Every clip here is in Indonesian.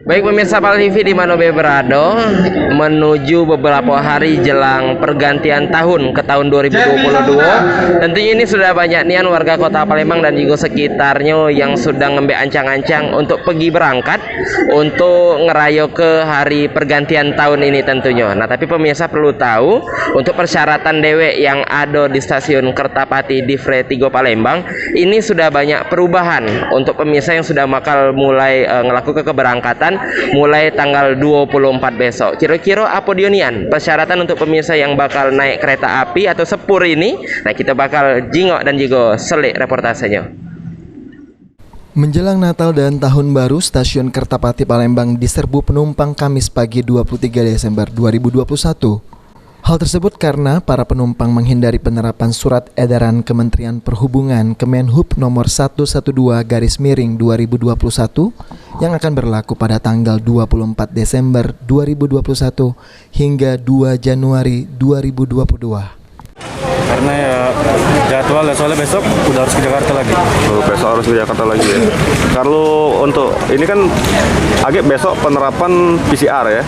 Baik pemirsa Pal TV di Manobe Berado, menuju beberapa hari jelang pergantian tahun ke tahun 2022. Tentunya ini sudah banyak nian warga Kota Palembang dan juga sekitarnya yang sudah ngembe ancang-ancang untuk pergi berangkat untuk ngerayo ke hari pergantian tahun ini tentunya. Nah, tapi pemirsa perlu tahu untuk persyaratan dewek yang ada di stasiun Kertapati di Fretigo Palembang ini sudah banyak perubahan untuk pemirsa yang sudah bakal mulai ngelakukan keberangkatan mulai tanggal 24 besok. Kira-kira apa dionian persyaratan untuk pemirsa yang bakal naik kereta api atau sepur ini? Nah, kita bakal jingok dan juga selik reportasenya. Menjelang Natal dan Tahun Baru, stasiun Kertapati Palembang diserbu penumpang Kamis pagi 23 Desember 2021. Hal tersebut karena para penumpang menghindari penerapan surat edaran Kementerian Perhubungan Kemenhub nomor 112/2021 yang akan berlaku pada tanggal 24 Desember 2021 hingga 2 Januari 2022. Karena ya jadwal soalnya besok udah harus ke Jakarta lagi. Besok harus ke Jakarta lagi ya. Kalau untuk ini kan agak besok penerapan PCR ya.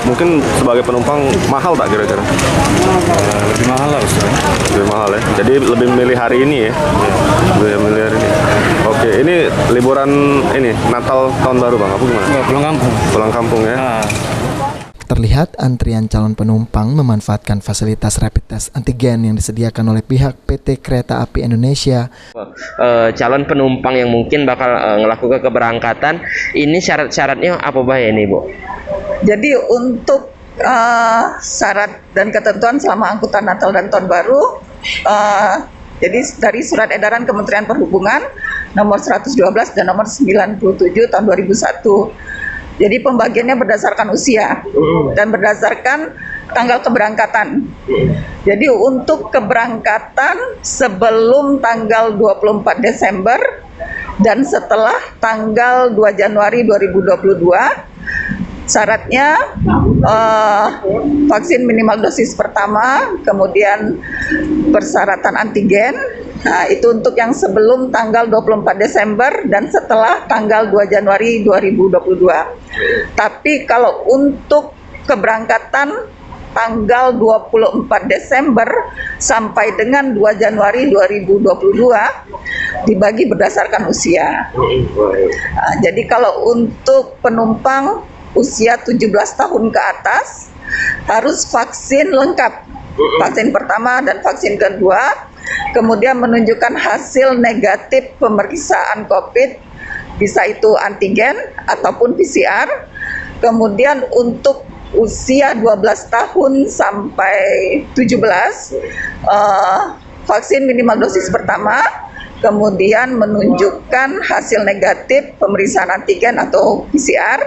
Mungkin sebagai penumpang mahal tak kira-kira? Lebih mahal lah Ustaz. Lebih mahal ya. Jadi lebih memilih hari ini ya. Lebih memilih hari ini. Oke, ini liburan ini Natal Tahun Baru Bang, apa gimana? Enggak, pulang kampung. Pulang kampung ya. Nah. Terlihat antrian calon penumpang memanfaatkan fasilitas rapid test antigen yang disediakan oleh pihak PT Kereta Api Indonesia. Calon penumpang yang mungkin bakal ngelakukan keberangkatan, ini syarat-syaratnya apa bahaya nih, Bu? Jadi untuk syarat dan ketentuan selama angkutan Natal dan Tahun Baru, jadi dari surat edaran Kementerian Perhubungan nomor 112 dan nomor 97 tahun 2001. Jadi pembagiannya berdasarkan usia dan berdasarkan tanggal keberangkatan. Jadi untuk keberangkatan sebelum tanggal 24 Desember dan setelah tanggal 2 Januari 2022, syaratnya vaksin minimal dosis pertama, kemudian persyaratan antigen. Nah, itu untuk yang sebelum tanggal 24 Desember dan setelah tanggal 2 Januari 2022. Tapi kalau untuk keberangkatan tanggal 24 Desember sampai dengan 2 Januari 2022 dibagi berdasarkan usia. Nah, jadi kalau untuk penumpang usia 17 tahun ke atas harus vaksin lengkap. Vaksin pertama dan vaksin kedua, kemudian menunjukkan hasil negatif pemeriksaan COVID, bisa itu antigen ataupun PCR. Kemudian untuk usia 12 tahun sampai 17, vaksin minimal dosis pertama, kemudian menunjukkan hasil negatif pemeriksaan antigen atau PCR.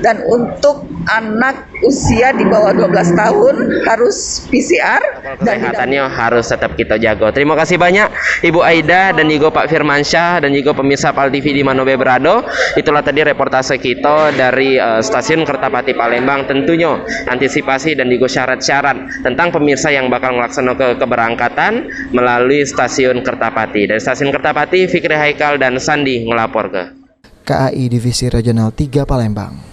Dan untuk anak usia di bawah 12 tahun harus PCR. Kesehatannya harus tetap kita jaga. Terima kasih banyak Ibu Aida dan juga Pak Firmansyah dan juga pemirsa Pal TV di Manobe Berado. Itulah tadi reportase kita dari stasiun Kertapati Palembang. Tentunya antisipasi dan juga syarat-syarat tentang pemirsa yang bakal melaksanakan keberangkatan melalui stasiun Kertapati. Dari stasiun Kertapati, Fikri Haikal dan Sandi ngelapor ke KAI Divisi Regional 3 Palembang.